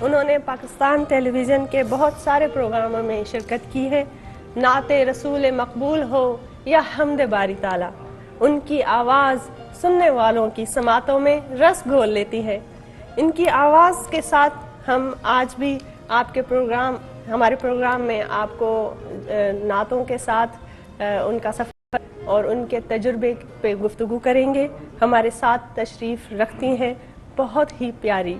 انہوں نے پاکستان ٹیلی ویژن کے بہت سارے پروگراموں میں شرکت کی ہے. نعت رسول مقبول ہو یا حمد باری تعالیٰ، ان کی آواز سننے والوں کی سماعتوں میں رس گھول لیتی ہے. ان کی آواز کے ساتھ ہم آج بھی آپ کے ہمارے پروگرام میں آپ کو نعتوں کے ساتھ ان کا سفر اور ان کے تجربے پہ گفتگو کریں گے. ہمارے ساتھ تشریف رکھتی ہیں بہت ہی پیاری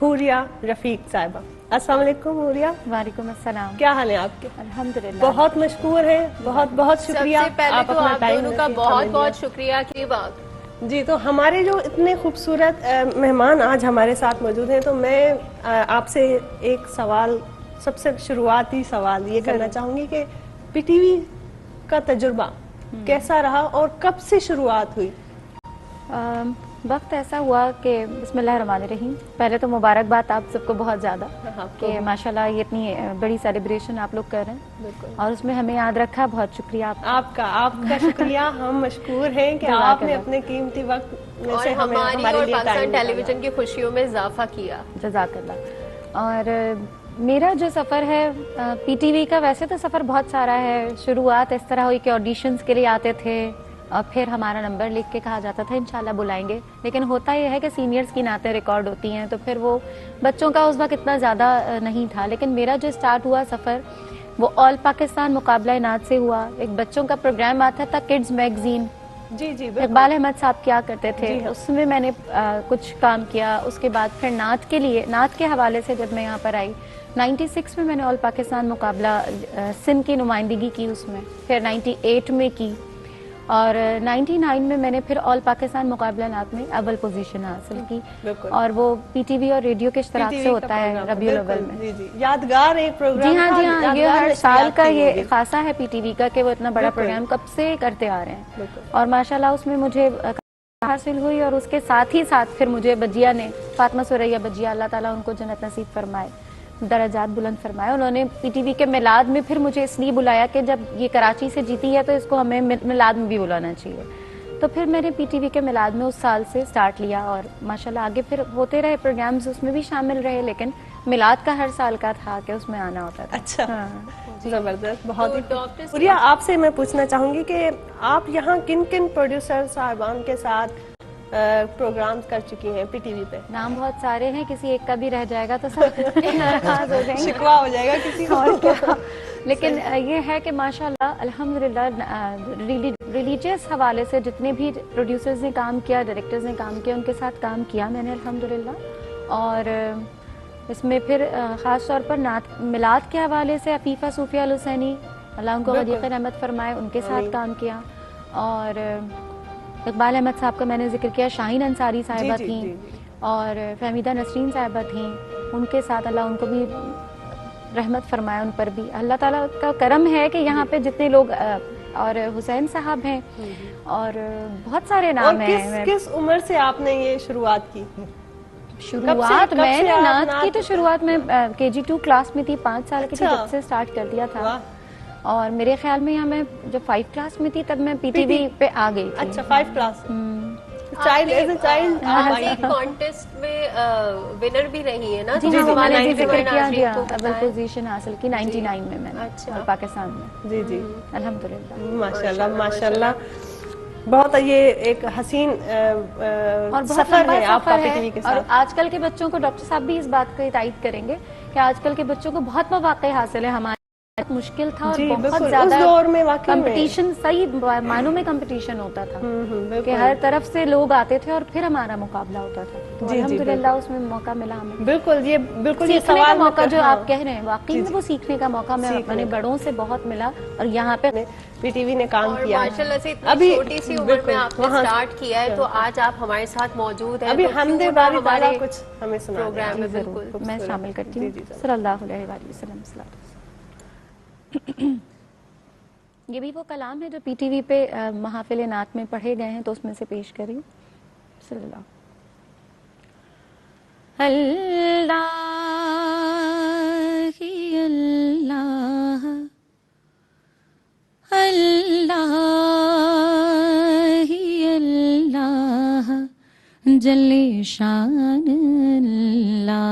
حوریہ رفیق صاحبہ. السلام علیکم حوریہ. وعلیکم السلام. کیا حال ہے آپ کے؟ الحمدللہ. بہت مشکور ہیں، بہت بہت شکریہ. سب سے پہلے تو آپ دونوں کا بہت بہت شکریہ کی بات. جی، تو ہمارے جو اتنے خوبصورت مہمان آج ہمارے ساتھ موجود ہیں، تو میں آپ سے ایک سوال، سب سے شروعاتی سوال یہ کرنا چاہوں گی کہ پی ٹی وی کا تجربہ کیسا رہا اور کب سے شروعات ہوئی؟ وقت ایسا ہوا کہ بسم اللہ الرحمن الرحیم، پہلے تو مبارکباد آپ سب کو بہت زیادہ کہ ماشاءاللہ یہ اتنی بڑی سیلیبریشن آپ لوگ کر رہے ہیں اور اس میں ہمیں یاد رکھا. بہت شکریہ آپ کا شکریہ. ہم مشکور ہیں کہ آپ نے اپنے قیمتی وقت میں سے ہماری اور پاکستان ٹیلی ویژن کی خوشیوں میں اضافہ کیا. جزاک اللہ. اور میرا جو سفر ہے پی ٹی وی کا، ویسے تو سفر بہت سارا ہے. شروعات اس طرح ہوئی کہ آڈیشنز کے لیے آتے تھے اور پھر ہمارا نمبر لکھ کے کہا جاتا تھا انشاءاللہ بلائیں گے. لیکن ہوتا یہ ہے کہ سینئرز کی نعتیں ریکارڈ ہوتی ہیں تو پھر وہ بچوں کا اس وقت اتنا زیادہ نہیں تھا. لیکن میرا جو اسٹارٹ ہوا سفر وہ آل پاکستان مقابلہ نعت سے ہوا. ایک بچوں کا پروگرام آتا تھا کڈز میگزین. جی جی، اقبال احمد صاحب کیا کرتے تھے، اس میں میں نے کچھ کام کیا. اس کے بعد پھر نعت کے لیے، نعت کے حوالے سے جب میں یہاں پر آئی 96 میں نے آل پاکستان مقابلہ سندھ کی نمائندگی کی اس میں، پھر 98 میں کی اور 99 میں نے پھر آل پاکستان مقابلہ نعت میں اول پوزیشن حاصل کی. اور وہ پی ٹی وی اور ریڈیو کے اشتراک سے ہوتا ہے ربیع الاول میں. یادگار ایک پروگرام. جی ہاں، یہ ہر سال کا یہ خاصہ ہے پی ٹی وی کا کہ وہ اتنا بڑا پروگرام کب سے کرتے آ رہے ہیں. اور ماشاءاللہ اس میں مجھے حاصل ہوئی اور اس کے ساتھ ہی ساتھ پھر مجھے بجیا نے، فاطمہ سریا بجیا، اللہ تعالیٰ ان کو جنت نصیب فرمائے، درجات بلند فرمائے، انہوں نے پی ٹی وی کے میلاد میں پھر مجھے اس لیے بلایا کہ جب یہ کراچی سے جیتی ہے تو اس کو ہمیں میلاد میں بھی بلانا چاہیے. تو پھر میں نے پی ٹی وی کے میلاد میں اس سال سے سٹارٹ لیا اور ماشاءاللہ آگے پھر ہوتے رہے پروگرامز، اس میں بھی شامل رہے. لیکن میلاد کا ہر سال کا تھا کہ اس میں آنا ہوتا تھا. اچھا، زبردست. بہت ہی شکریہ. آپ سے میں پوچھنا چاہوں گی کہ آپ یہاں کن کن پروڈیوسر صاحبان کے ساتھ پروگرامز کر چکی ہیں پی ٹی وی پہ؟ نام بہت سارے ہیں، کسی ایک کا بھی رہ جائے گا تو سب ناراض ہو جائیں گے، شکوا ہو جائے گا کسی اور. لیکن یہ ہے کہ ماشاءاللہ الحمدللہ ریلیجیس حوالے سے جتنے بھی پروڈیوسرز نے کام کیا، ڈائریکٹرز نے کام کیا، ان کے ساتھ کام کیا میں نے الحمدللہ. اور اس میں پھر خاص طور پر میلاد کے حوالے سے عفیفہ صوفیہ الحسینی، اللہ ان کو غدیق رحمت فرمائے، ان کے ساتھ کام کیا. اور اقبال احمد صاحب کا میں نے ذکر کیا، شاہین انصاری صاحبہ تھیں اور فہمیدہ نسرین صاحبہ تھیں، ان کے ساتھ اللہ ان کو بھی رحمت فرمائے، ان پر بھی اللہ تعالیٰ کا کرم ہے کہ یہاں پہ جتنے لوگ، اور حسین صاحب ہیں اور بہت سارے نام ہیں. کس عمر سے آپ نے یہ شروعات کی؟ شروعات میں نے نعت کی تو شروعات میں KG2 کلاس میں تھی، 5 سال کی تھی جب سے سٹارٹ کر دیا تھا. اور میرے خیال میں یہاں میں جب 5 کلاس میں تھی تب میں پی ٹی وی پہ آ گئی تھی. اچھا، 5 کلاس. چائلڈ کانٹیسٹ میں ونر بھی رہی ہے نا؟ جی ہاں، میں نے ذکر کیا، اول پوزیشن حاصل کی 99 میں میں نے پاکستان میں. جی جی، الحمدللہ. ماشاءاللہ ماشاءاللہ. بہت یہ ایک حسین سفر ہے آپ کا پی ٹی وی کے ساتھ. اور آج کل کے بچوں کو ڈاکٹر صاحب بھی اس بات کو تائید کریں گے کہ آج کل کے بچوں کو بہت مواقع حاصل ہے. ہمارے مشکل تھا اور بہت زیادہ کمپٹیشن، صحیح معنوں میں کمپٹیشن ہوتا تھا کہ ہر طرف سے لوگ آتے تھے اور پھر ہمارا مقابلہ ہوتا تھا. الحمدللہ اس میں موقع ملا ہمیں. بالکل، یہ سیکھنے کا موقع جو آپ کہہ رہے ہیں، واقعی میں وہ سیکھنے کا موقع میں اپنے بڑوں سے بہت ملا. اور یہاں پہ پی ٹی وی نے کام کیا ماشاءاللہ سے اتنی چھوٹی سی عمر میں آپ نے سٹارٹ کیا ہے، تو آج آپ ہمارے ساتھ موجود ہیں. ابھی حمد باری تعالیٰ کچھ ہمیں سنا پروگرام میں بالکل میں شامل کرتی ہوں. صلی اللہ علیہ وآلہ وسلم. یہ بھی وہ کلام ہے جو پی ٹی وی پہ محافل نعت میں پڑھے گئے ہیں، تو اس میں سے پیش کری. صلی اللہ اللہ اللہ اللہ، جل شان اللہ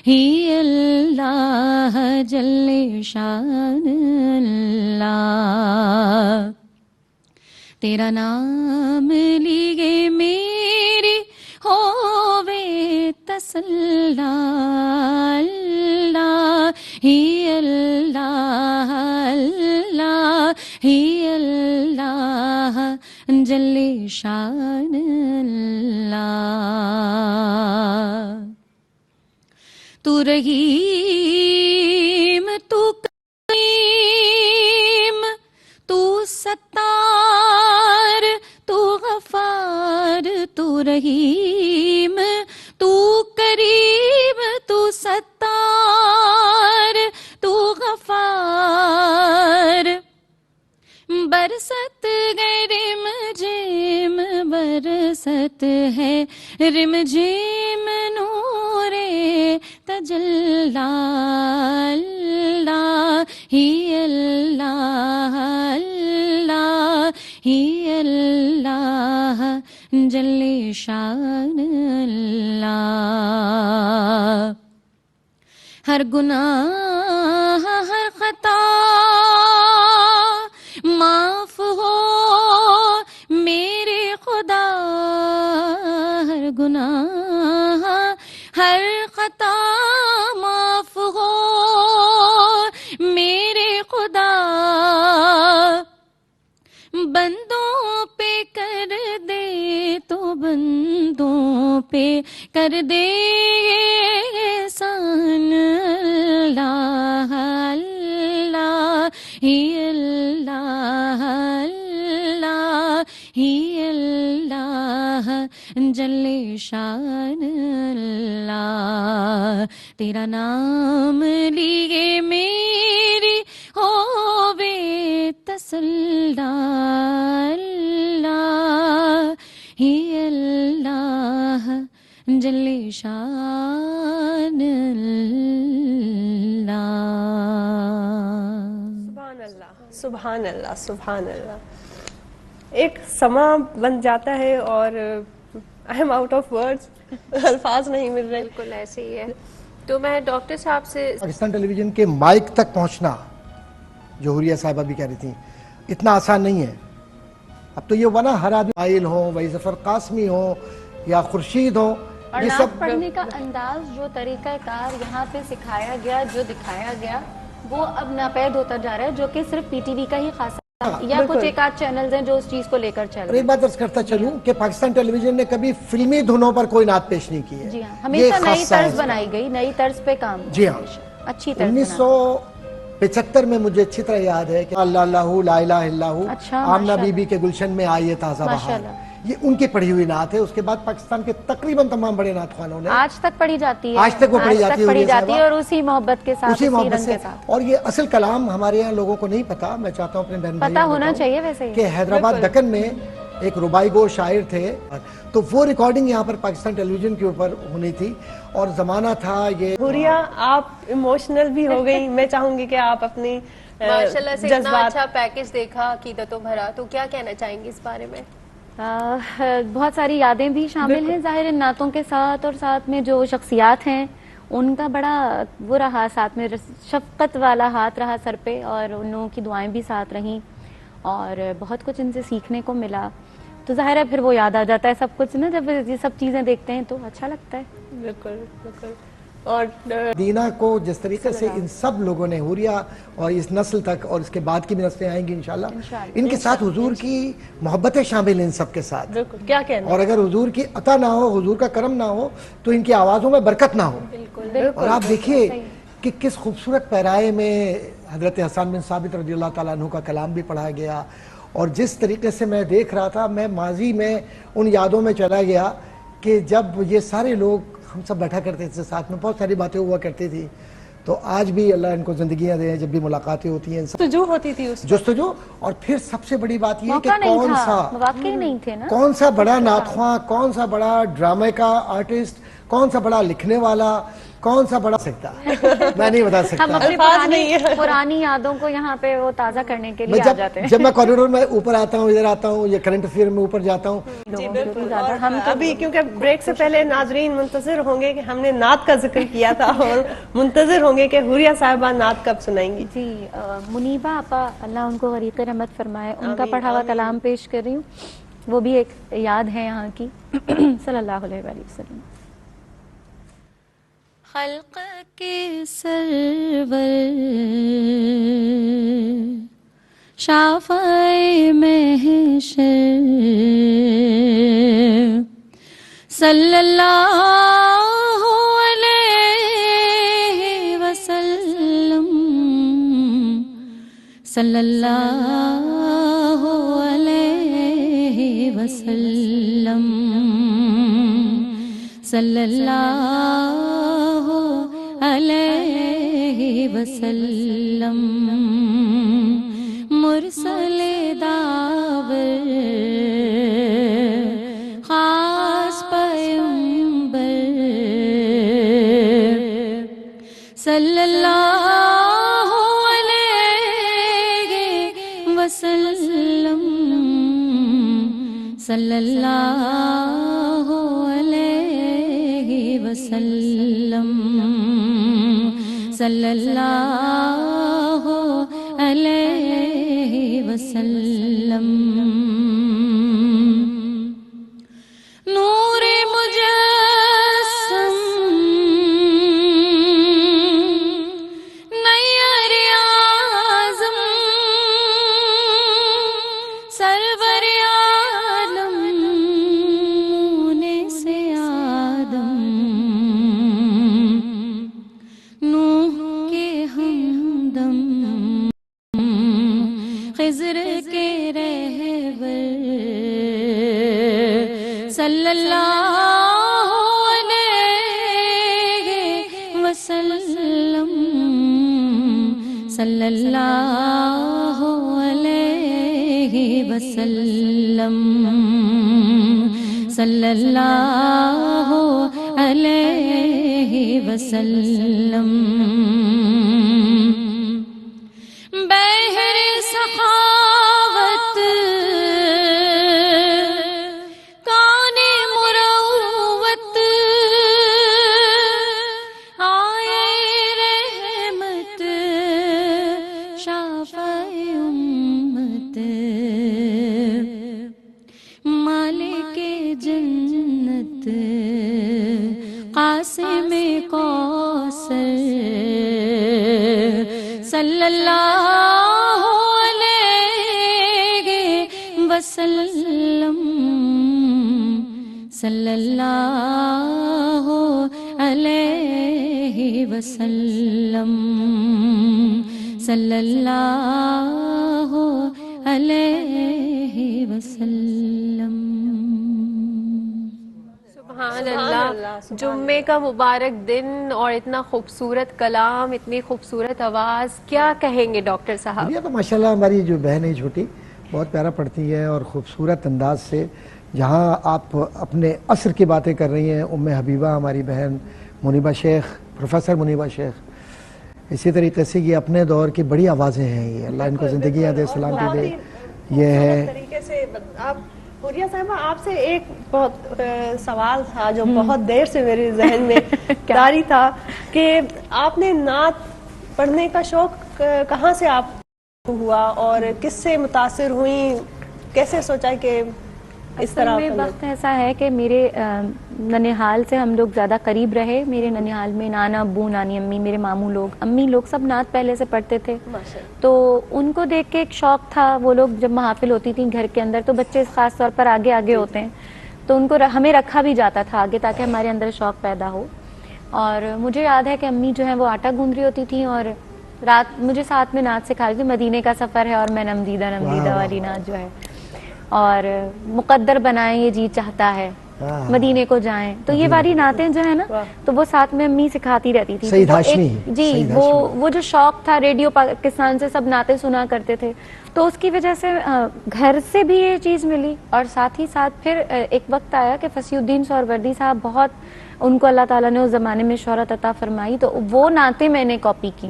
ہی اللہ جل شان اللہ. تیرا نام لیے میری ہووے تسلی اللہ ہی اللہ اللہ ہی اللہ جل شان اللہ. تو رحیم تو کریم تو ستار تو غفار تو رحیم تو کریم تو ستار تو غفار. برست گئے رم جھم برست ہے رم جھم نور تجلی اللہ ہی اللہ اللہ ہی اللہ جل شان اللہ. ہر گناہ ہر خطا معاف ہو میرے خدا. ہر گناہ ہر خطا معاف ہو میرے خدا. بندوں پہ کر دے تو بندوں پہ کر دے احسان اللہ اللہ ہی اللہ اللہ ہی اللہ جل شان اللہ. تیرا نام لیے میری ہووے تسلی اللہ ہی اللہ جل شان اللہ. سبحان اللہ سبحان اللہ سبحان اللہ. ایک سما بن جاتا ہے اور I am out of words, الفاظ نہیں مل رہے. بالکل ایسے ہی ہے. تو میں ڈاکٹر صاحب سے پاکستان ٹیلی ویژن کے مائک تک پہنچنا, جو حوریہ صاحبہ بھی کہہ رہی تھیں, اتنا آسان نہیں ہے. اب تو یہ ہوا نا, ہر آدمی عائل ہوں, وہی ظفر قاسمی ہوں یا خورشید ہوں, اور یہ نعت سب پڑھنے کا انداز, جو طریقہ کار یہاں پہ سکھایا گیا, جو دکھایا گیا, وہ اب ناپید ہوتا جا رہا ہے, جو کہ صرف پی ٹی وی کا ہی خاصا یا کچھ ایک آدھ چینلز ہیں جو اس چیز کو لے کر چل اور رہے ایک بات عرض کرتا چلوں کہ پاکستان ٹیلی ویژن نے کبھی فلمی دھنوں پر کوئی نعت پیش نہیں کی ہے. جی ہاں, ہمیشہ نئی طرز بنائی گئی, نئی طرز پہ کام. جی ہاں, اچھی طرز 1975 میں مجھے اچھی طرح یاد ہے کہ اللہ اللہ لا الہ الا ہو, آمنہ بی بی کے گلشن میں آئیے تازہ بہار, یہ ان کی پڑھی ہوئی نعت ہے. اس کے بعد پاکستان کے تقریباً تمام بڑے نعت خوانوں نے آج تک پڑھی جاتی ہے, آج تک وہ پڑھی جاتی ہے اور اسی محبت کے ساتھ, اسی محبت سے. اور یہ اصل کلام ہمارے یہاں لوگوں کو نہیں پتا. میں چاہتا ہوں اپنے بہن پتہ ہونا چاہیے ویسے کہ حیدرآباد دکن میں ایک ربائی گو شاعر تھے, تو وہ ریکارڈنگ یہاں پر پاکستان ٹیلی ویژن کے اوپر ہونی تھی, اور زمانہ تھا یہ. حوریہ آپ ایموشنل بھی ہو گئی, میں چاہوں گی کہ آپ اپنی ماشاءاللہ سے اتنا اچھا پیکج دیکھا عقیدتوں بھرا, تو کیا کہنا چاہیں گے اس بارے میں؟ بہت ساری یادیں بھی شامل ہیں ظاہر ان نعتوں کے ساتھ, اور ساتھ میں جو شخصیات ہیں ان کا بڑا وہ رہا, ساتھ میں شفقت والا ہاتھ رہا سر پہ, اور ان لوگوں کی دعائیں بھی ساتھ رہیں, اور بہت کچھ ان سے سیکھنے کو ملا. تو ظاہر ہے پھر وہ یاد آ جاتا ہے سب کچھ نا, جب یہ سب چیزیں دیکھتے ہیں تو اچھا لگتا ہے. بالکل بالکل. اور مدینہ کو جس طریقے سے ان سب لوگوں نے, حوریہ اور اس نسل تک اور اس کے بعد کی بھی نسلیں آئیں گی انشاءاللہ, ان کے ساتھ حضور کی محبتیں شامل ہیں ان سب کے ساتھ. کیا کہنا, اور اگر حضور کی عطا نہ ہو, حضور کا کرم نہ ہو, تو ان کی آوازوں میں برکت نہ ہو. اور آپ دیکھیے کہ کس خوبصورت پیرائے میں حضرت حسان بن ثابت رضی اللہ تعالیٰ عنہ کا کلام بھی پڑھا گیا, اور جس طریقے سے میں دیکھ رہا تھا, میں ماضی میں ان یادوں میں چلا گیا کہ جب یہ سارے لوگ ہم سب بیٹھا کرتے تھے ساتھ میں, بہت ساری باتیں ہوا کرتی تھی. تو آج بھی اللہ ان کو زندگیاں دیں, جب بھی ملاقاتیں ہوتی ہیں جستجو ہوتی تھی, جستجو. اور پھر سب سے بڑی بات یہ کہ کون سا واقعی نہیں تھے نا, کون سا بڑا نعت خواں, کون سا بڑا ڈرامے کا آرٹسٹ, کون سا بڑا لکھنے والا, کون سا بڑا سکتا ہے, میں نہیں بتا سکتا. ہم اپنی پرانی یادوں کو یہاں پہ وہ تازہ کرنے کے لیے آ جاتے ہیں. جب میں کوریڈور میں اوپر آتا ہوں, ادھر آتا ہوں, یہ کرنٹ افیئر میں اوپر جاتا ہوں. جی بالکل. ہم ابھی کیونکہ بریک سے پہلے ناظرین منتظر ہوں گے کہ ہم نے نعت کا ذکر کیا تھا, اور منتظر ہوں گے کہ حوریہ صاحبہ نعت کب سنائیں گی. جی منیبہ آپا اللہ ان کو غریق رحمت فرمائے, ان کا پڑھا ہوا کلام پیش کر رہی ہوں, وہ بھی ایک یاد ہے یہاں کی. صلی اللہ علیہ وآلہ وسلم. خلق کے سرور شافعِ محشر صلی اللہ علیہ وسلم, صلی اللہ علیہ وسلم, صلی اللہ علیہ وسلم. مرسل داور خاص پیغمبر صلی اللہ علیہ وسلم, صلی اللہ علیہ وسلم, صلی اللہ علیہ وسلم. نور مجسم نیر اعظم سرور عالم مونے سے آدم, نوح کے ہمدم خضر کے رہبر صلی اللہ علیہ وسلم, صلی اللہ علیہ وسلم, صلی اللہ علیہ وسلم. بحر سخاوت کان مروت آئے رحمت شافع امت, مالک جنت قاسم کوثر صلی اللہ علیہ وسلم, صلی اللہ علیہ وسلم, صلی اللہ علیہ وسلم. سبحان اللہ. جمعے کا مبارک دن اور اتنا خوبصورت کلام, اتنی خوبصورت آواز, کیا کہیں گے ڈاکٹر صاحب؟ یہ تو ماشاءاللہ ہماری جو بہن ہے چھوٹی بہت پیارا پڑھتی ہے, اور خوبصورت انداز سے جہاں آپ اپنے عصر کی باتیں کر رہی ہیں. ام حبیبہ ہماری بہن, منیبہ شیخ, پروفیسر منیبہ شیخ, اسی طریقے سے یہ اپنے دور کی بڑی آوازیں ہیں. یہ اللہ ان کو زندگیاں دے, سلامتی دے. یہ ہے طریقے سے آپ حوریہ صاحبہ, آپ سے ایک بہت سوال تھا جو بہت دیر سے میرے ذہن میں جاری تھا کہ آپ نے نعت پڑھنے کا شوق کہاں سے آپ کو ہوا, اور کس سے متاثر ہوئیں, کیسے سوچا کہ اس طرح؟ میں وقت ایسا ہے کہ میرے ننیحال سے ہم لوگ زیادہ قریب رہے. میرے ننیحال میں نانا ابو, نانی امی, میرے ماموں لوگ, امی لوگ سب نعت پہلے سے پڑھتے تھے, تو ان کو دیکھ کے ایک شوق تھا. وہ لوگ جب محافل ہوتی تھی گھر کے اندر تو بچے خاص طور پر آگے آگے ہوتے ہیں, تو ان کو ہمیں رکھا بھی جاتا تھا آگے تاکہ ہمارے اندر شوق پیدا ہو. اور مجھے یاد ہے کہ امی جو ہیں وہ آٹا گوندھ رہی ہوتی تھیں اور رات مجھے ساتھ میں نعت سکھا رہی تھی. مدینے کا سفر ہے اور میں نمدیدہ والی نعت جو ہے, اور مقدر بنائیں یہ جی چاہتا ہے, مدینے کو جائیں, تو یہ والی نعتیں جو ہے نا تو وہ ساتھ میں امی سکھاتی رہتی تھی. جی وہ جو شوق تھا, ریڈیو پاکستان سے سب نعتیں سنا کرتے تھے, تو اس کی وجہ سے گھر سے بھی یہ چیز ملی. اور ساتھ ہی ساتھ پھر ایک وقت آیا کہ فصیح الدین سہروردی صاحب بہت ان کو اللہ تعالیٰ نے اس زمانے میں شہرت عطا فرمائی, تو وہ نعتیں میں نے کاپی کی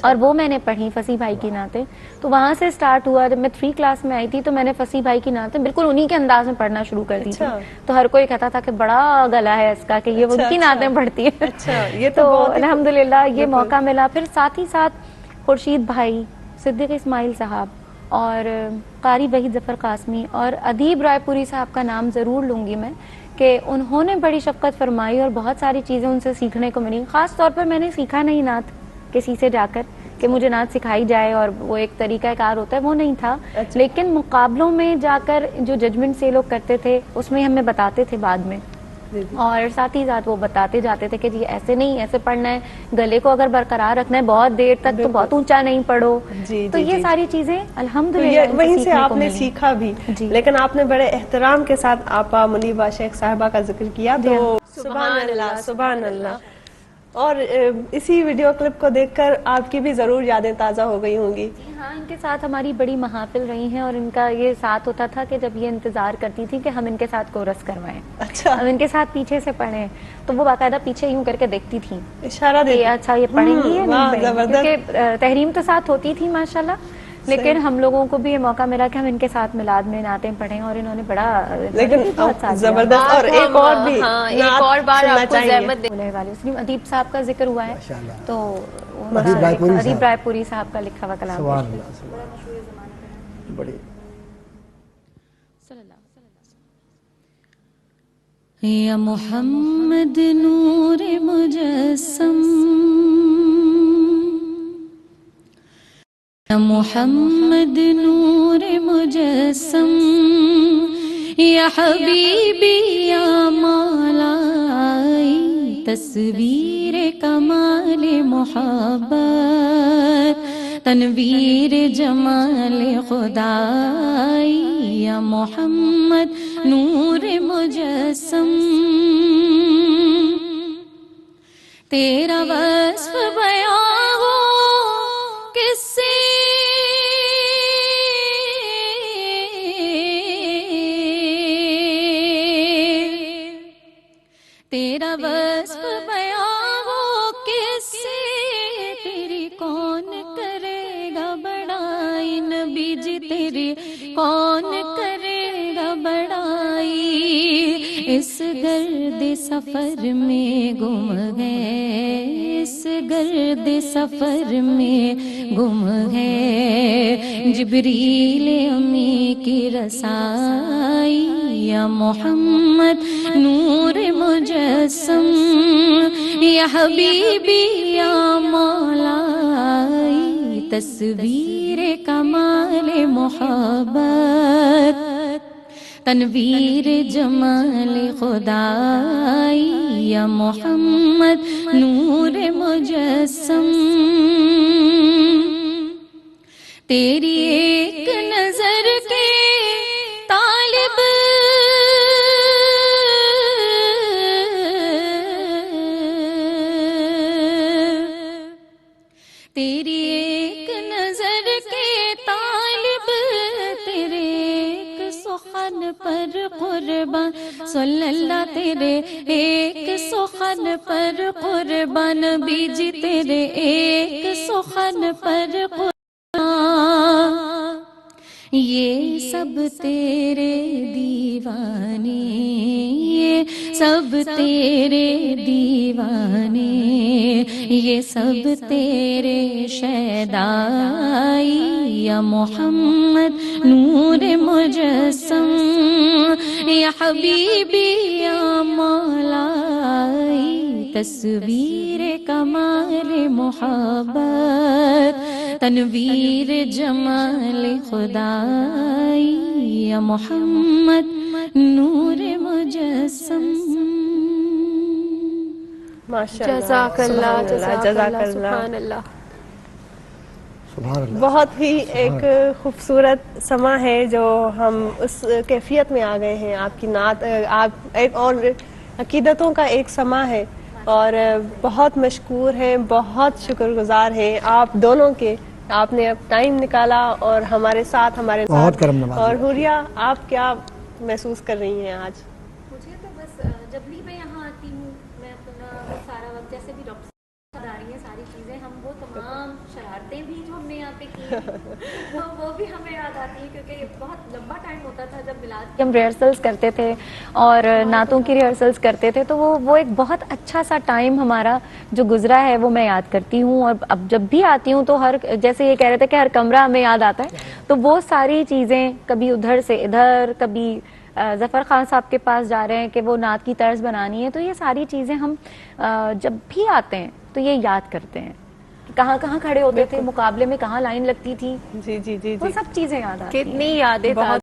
اور وہ میں نے پڑھی, فصیح بھائی کی نعتیں. تو وہاں سے سٹارٹ ہوا. جب میں 3 کلاس میں آئی تھی تو میں نے فصیح بھائی کی نعتیں بالکل انہی کے انداز میں پڑھنا شروع کر دی تھی. تو ہر کوئی کہتا تھا کہ بڑا گلا ہے اس کا, کہ یہ ان کی نعتیں پڑھتی ہے. یہ تو الحمدللہ یہ موقع ملا. پھر ساتھ ہی ساتھ خورشید بھائی, صدیق اسماعیل صاحب اور قاری وحید ظفر قاسمی اور ادیب رائے پوری صاحب کا نام ضرور لوں گی میں, کہ انہوں نے بڑی شفقت فرمائی اور بہت ساری چیزیں ان سے سیکھنے کو ملی. خاص طور پر میں نے سیکھا نہیں نعت کسی سے جا کر کہ مجھے نعت سکھائی جائے, اور وہ ایک طریقہ کار ہوتا ہے, وہ نہیں تھا. لیکن مقابلوں میں جا کر جو ججمنٹ سے لوگ کرتے تھے اس میں ہمیں بتاتے تھے بعد میں, اور ساتھ ہی ساتھ وہ بتاتے جاتے تھے کہ جی ایسے نہیں, ایسے پڑھنا ہے, گلے کو اگر برقرار رکھنا ہے بہت دیر تک تو بہت اونچا نہیں پڑھو. تو یہ ساری چیزیں الحمدللہ وہیں سے آپ نے سیکھا بھی. لیکن آپ نے بڑے احترام کے ساتھ آپا منیبہ شیخ صاحبہ کا ذکر کیا, تو سبحان اللہ سبحان اللہ. اور اسی ویڈیو کلپ کو دیکھ کر آپ کی بھی ضرور یادیں تازہ ہو گئی ہوں گی. ہاں, ان کے ساتھ ہماری بڑی محافل رہی ہیں, اور ان کا یہ ساتھ ہوتا تھا کہ جب یہ انتظار کرتی تھی کہ ہم ان کے ساتھ کورس کروائیں, ہم ان کے ساتھ پیچھے سے پڑھیں, تو وہ باقاعدہ پیچھے یوں کر کے دیکھتی تھیں, اشارہ کہ اچھا یہ پڑھیں گی یا نہیں پڑھیں گی, کیونکہ تحریم تو ساتھ ہوتی تھی ماشاءاللہ, لیکن ہم لوگوں کو بھی یہ موقع ملا کہ ہم ان کے ساتھ میلاد میں نعتیں پڑھیں, اور انہوں نے بڑا زبردست. اور ایک اور بھی ایک اور بار آپ کو زحمت بولنے والے ادیب صاحب کا ذکر ہوا ہے, تو ادیب رائے پوری صاحب کا لکھا ہوا کلام یا محمد نور مجسم, یا محمد نور مجسم, یا حبیبی یا مولائی, تصویر کمال محبت, تنویر جمال خدائی, یا محمد نور مجسم. تیرا وصف بیان ہو کس سے, تیرا وصف بیان ہو کس سے, تیری کون کرے گا بڑائی, نبی جی تیری کون کرے گا بڑائی. اس گرد سفر میں گم ہے, اس گرد سفر میں گم ہے, جبریل امی کی رسائی, یا محمد نور مجسم, یا حبیبی یا مولائی, تصویر کمال محبت, تنویر جمال خدائی, یا محمد نور مجسم. تیری ایک نظر کے طالب تیری ایک نظر کے طالب, تیرے ایک سخن پر قربان, صلی اللہ تیرے ایک سخن پر قربان, بیجی تیرے ایک سخن پر قربان. یہ سب تیرے دیوانے, یہ سب تیرے دیوانے, یہ سب تیرے شیدائی, یا محمد نور مجسم, یا حبیبی یا مولائی, تصویر کمال محبت, تنویر جمال خدائی, یا محمد نور مجسم. جزاک اللہ, جزاک اللہ, سبحان اللہ. بہت ہی ایک خوبصورت سما ہے جو ہم اس کیفیت میں آ گئے ہیں. آپ کی نعت, آپ ایک اور عقیدتوں کا ایک سما ہے, اور بہت مشکور ہیں, بہت شکر گزار ہیں آپ دونوں کے. آپ نے اب ٹائم نکالا اور ہمارے ساتھ, ہمارے ساتھ. اور حوریہ, آپ کیا محسوس کر رہی ہیں آج؟ مجھے تو بس جب بھی میں یہاں آتی آ رہی ہیں ساری چیزیں, ہم وہ تمام شرارتیں بھی جو ہم نے یہاں پہ کی تو وہ بھی ہمیں یاد آتی ہیں, کیونکہ بہت لمبا ٹائم ہوتا تھا جب میلاد کی ہم ریہرسلس کرتے تھے اور نعتوں کی ریہرسلس کرتے تھے, تو وہ ایک بہت اچھا سا ٹائم ہمارا جو گزرا ہے وہ میں یاد کرتی ہوں. اور اب جب بھی آتی ہوں تو جیسے یہ کہہ رہے تھے کہ ہر کمرہ ہمیں یاد آتا ہے, تو وہ ساری چیزیں کبھی ادھر سے ادھر, کبھی ظفر خان صاحب کے پاس جا رہے ہیں کہ وہ نعت کی طرز بنانی ہے, تو یہ ساری چیزیں ہم جب بھی آتے ہیں تو یہ یاد کرتے ہیں کہ کہاں کہاں کھڑے ہوتے تھے, مقابلے میں کہاں لائن لگتی تھی, جی جی جی وہ سب چیزیں یاد آتی ہیں. کتنی یادیں